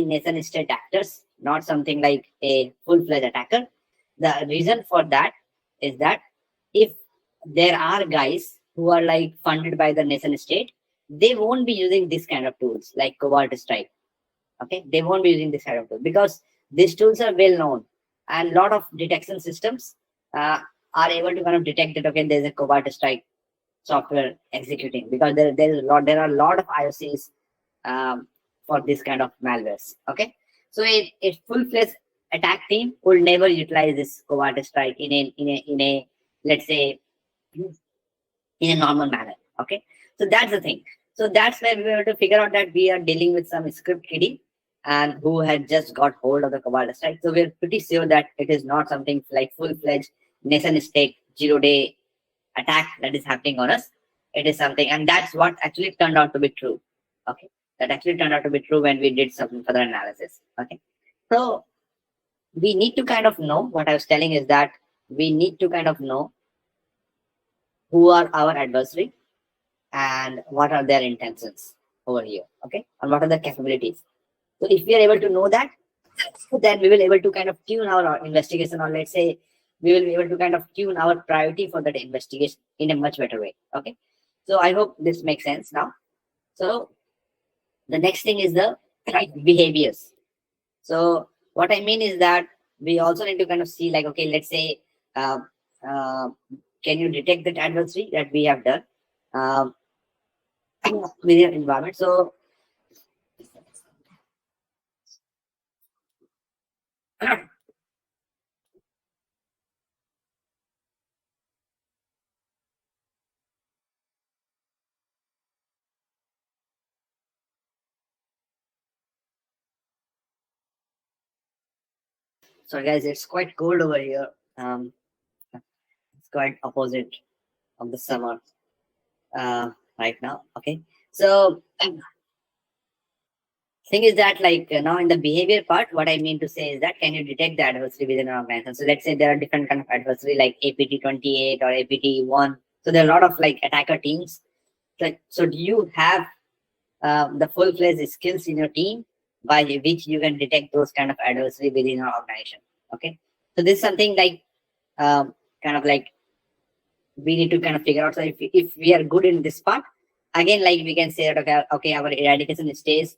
nation state actors, not something like a full-fledged attacker. The reason for that is that if there are guys who are like funded by the nation state, they won't be using this kind of tools like covert strike. Okay, they won't be using this kind of tool because these tools are well known, and a lot of detection systems uh, are able to kind of detect that okay, there's a covert strike software executing, because there are a lot of IOCs for this kind of malwares. Okay, so a full-fledged attack team will never utilize this covert strike in a let's say in a normal manner. Okay, so that's the thing. So that's where we were to figure out that we are dealing with some script kiddie and who had just got hold of the covert strike. So we're pretty sure that it is not something like full-fledged nation state 0-day attack that is happening on us. It is something, and that's what actually turned out to be true. Okay, that actually turned out to be true when we did some further analysis. Okay, so we need to kind of know, what I was telling is that we need to kind of know who are our adversary and what are their intentions over here. Okay, and what are the capabilities. So if we are able to know that, then we will able to kind of tune our investigation, or let's say we will be able to kind of tune our priority for that investigation in a much better way. Okay, so I hope this makes sense now. So the next thing is the behaviors. So what I mean is that we also need to kind of see like, okay, let's say uh, uh, can you detect that adversary that we have done within your environment. So so guys, it's quite cold over here. It's quite opposite of the summer right now. Okay, so thing is that like now in the behavior part, what I mean to say is that can you detect the adversary within an organization? So let's say there are different kind of adversary like APT28 or APT1. So there are a lot of like attacker teams. So do you have the full-fledged skills in your team by which you can detect those kind of adversary within your organization? Okay, so this is something like kind of like we need to kind of figure out. So if we are good in this part, again, like we can say that okay, our eradication stage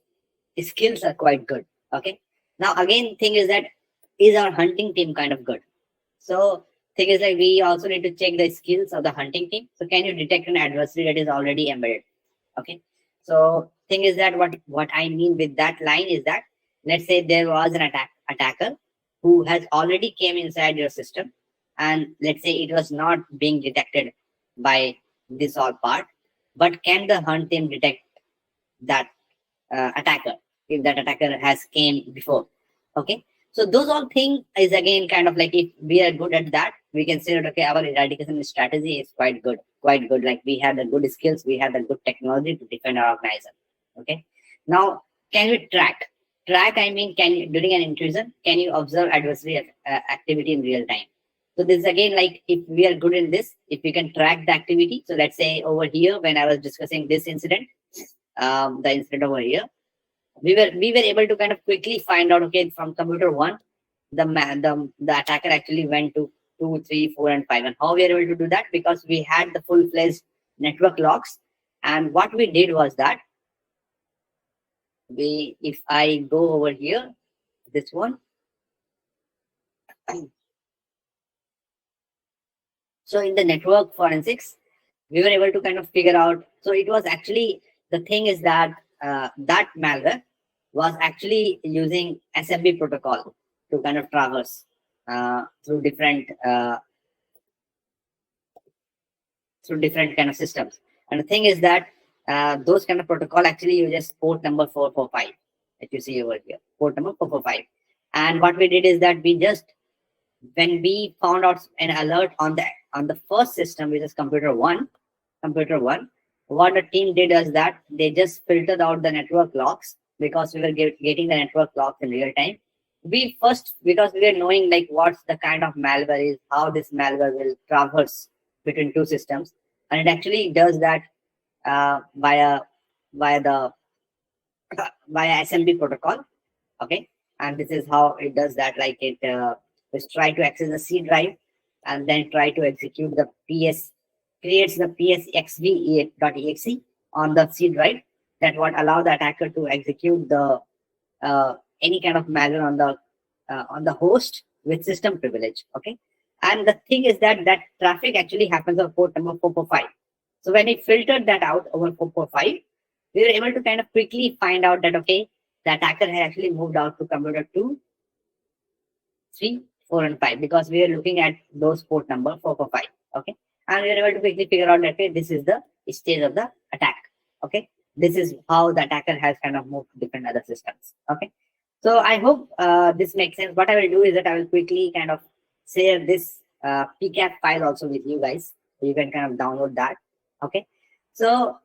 skills are quite good. Okay, now again, thing is that is our hunting team kind of good? So thing is like we also need to check the skills of the hunting team. So can you detect an adversary that is already embedded? Okay, so thing is that what I mean with that line is that let's say there was an attacker who has already came inside your system, and let's say it was not being detected by this all part, but can the hunt team detect that attacker if that attacker has came before? Okay, so those all things is again kind of like if we are good at that, we can say that okay, our eradication strategy is quite good. Like we have the good skills, we have the good technology to defend our organization. Okay, now can we track? I mean, can you during an intrusion can you observe adversary activity in real time? So this is again like if we are good in this, if we can track the activity. So let's say over here when I was discussing this incident, the incident over here, we were able to kind of quickly find out okay from computer one the attacker actually went to 2, 3, 4, and 5. And how we are able to do that? Because we had the full-fledged network logs. And what we did was that if I go over here, this one. So in the network forensics, we were able to kind of figure out. So it was actually the thing is that that malware was actually using SMB protocol to kind of traverse through different kind of systems. And the thing is that those kind of protocol actually uses port number 445 that you see over here, port number 445. And what we did is that we just when we found out an alert on the first system, which is computer one, what the team did is that they just filtered out the network logs because we were getting the network logs in real time. We first, because we were knowing like what's the kind of malware is, how this malware will traverse between two systems, and it actually does that via the via SMB protocol. Okay, and this is how it does that. Like it just try to access the C drive and then try to execute the PS, creates the psxv.exe on the C drive, that what allow the attacker to execute the any kind of malware on the host with system privilege. Okay, and the thing is that that traffic actually happens on port number 445. So when we filtered that out over 445, we were able to kind of quickly find out that okay, the attacker had actually moved out to computer 2, 3, 4, and 5, because we are looking at those port number 445. Okay, and we are able to quickly figure out that okay, this is the stage of the attack. Okay, this is how the attacker has kind of moved to different other systems. Okay, so I hope this makes sense. What I will do is that I will quickly kind of share this pcap file also with you guys, so you can kind of download that. Okay, so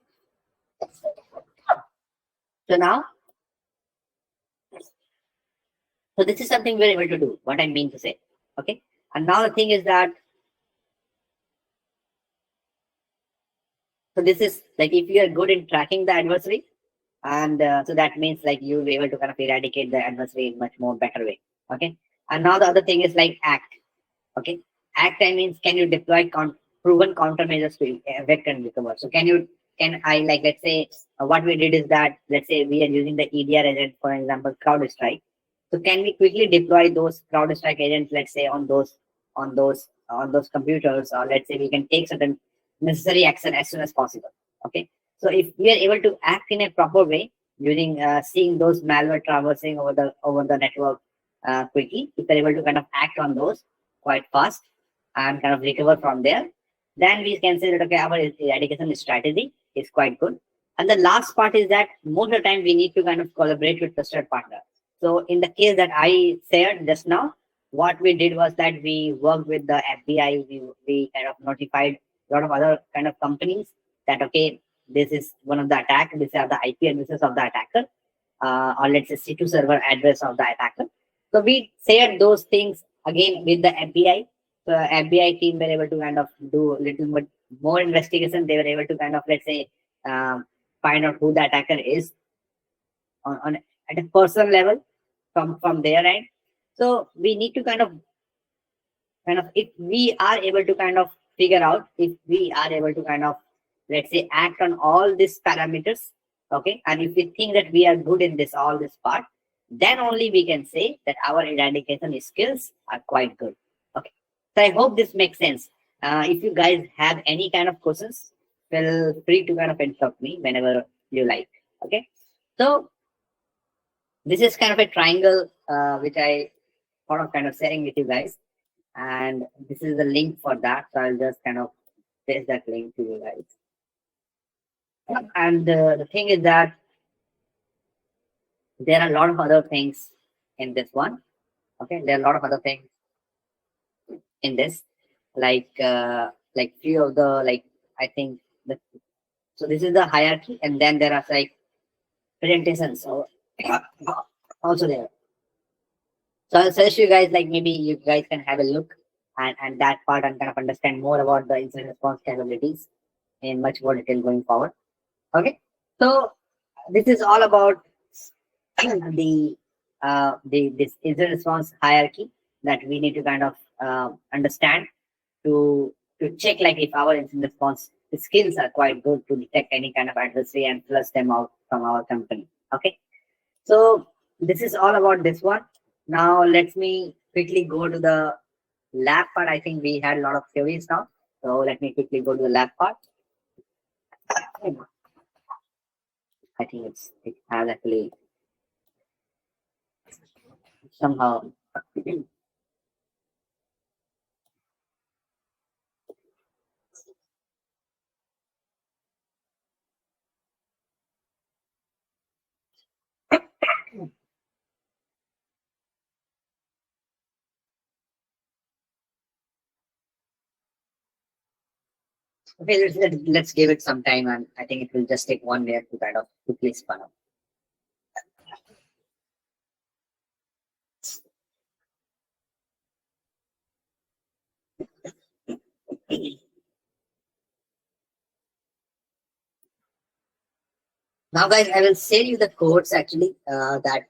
now, so this is something we're able to do. What I mean to say. Okay, and now the thing is that, so this is like if you are good in tracking the adversary, and so that means like you'll be able to kind of eradicate the adversary in much more better way. Okay, and now the other thing is like act. Okay, act I means can you deploy proven countermeasures to evict and recover. So can I, like, let's say what we did is that, let's say we are using the EDR agent, for example, CrowdStrike. So can we quickly deploy those CrowdStrike agents, let's say on those computers, or let's say we can take certain necessary action as soon as possible. Okay, so if we are able to act in a proper way using seeing those malware traversing over the network quickly, if we're able to kind of act on those quite fast and kind of recover from there, then we can say that okay, our eradication strategy is quite good. And the last part is that most of the time we need to kind of collaborate with trusted partners. So in the case that I said just now, what we did was that we worked with the FBI. We kind of notified a lot of other kind of companies that okay, this is one of the attack. These are the IP addresses of the attacker, or let's say C2 server address of the attacker. So we shared those things again with the FBI. So FBI team were able to kind of do a little bit more investigation. They were able to kind of, let's say, find out who the attacker is on at a personal level from their end. So we need to kind of if we are able to kind of figure out, if we are able to kind of, let's say, act on all these parameters. Okay, and if we think that we are good in this part, then only we can say that our eradication skills are quite good. Okay, so I hope this makes sense. If you guys have any kind of questions, feel free to kind of interrupt me whenever you like. Okay, so this is kind of a triangle which I thought of kind of sharing with you guys, and this is the link for that. So I'll just kind of paste that link to you guys. And the thing is that there are a lot of other things in this one. Okay, there are a lot of other things in this, like few of the, like, I think the, so this is the hierarchy, and then there are like presentations so also there. So I'll suggest you guys, like, maybe you guys can have a look and that part and kind of understand more about the incident response capabilities in much more detail going forward. Okay, so this is all about the this incident response hierarchy that we need to kind of understand to check like if our incident response skills are quite good to detect any kind of adversary and flush them out from our company. Okay, so this is all about this one. Now let me quickly go to the lab part. I think we had a lot of theories now, so let me quickly go to the lab part. I think it has actually somehow okay, let's give it some time, and I think it will just take 1 minute to kind of quickly spun up. Now, guys, I will share you the codes actually that